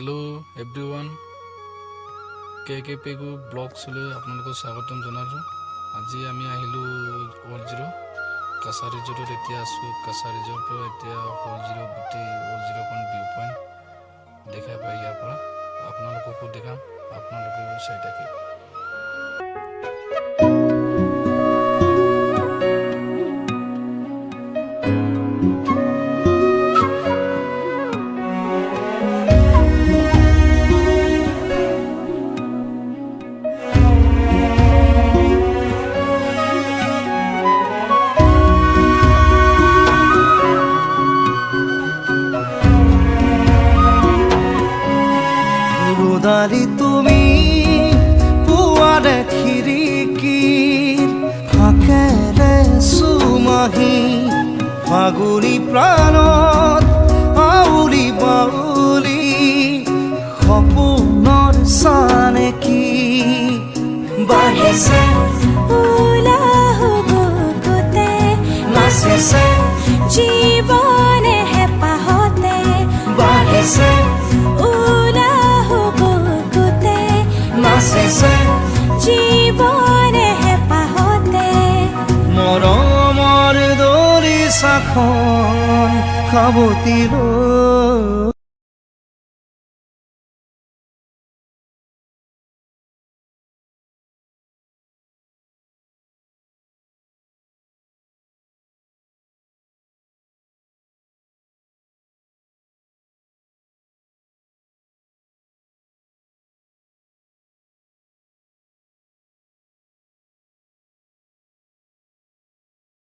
Hello' everyone, কে পেগু ব্লগছলৈ আপোনালোকক স্বাগতম জনালোঁ। আজি আমি আহিলোঁ অল জিৰ' কাছা ৰিজৰ্টত। এতিয়া আছোঁ কাছা ৰিজৰ্টৰ পৰা এতিয়া অল জিৰ' গোটেই অল জিৰ'খন ভিউ পইণ্ট দেখা পায়। ইয়াৰ পৰা আপোনালোককো দেখাম, আপোনালোকেও চাই থাকিব। দালি তুমি পুৱাৰে খিৰিকীৰ ফাকেৰে চুমাহি ফাগুনী প্ৰাণত আউলি বাউলি সপোনৰ চানেকি বাঢ়িছে নাচিছে জীৱনে হেঁপাহতে বাঢ়িছে নাচিছে জীৱনে হেঁপাহতে মৰমৰ দৰি চাখন খাবতি লৈ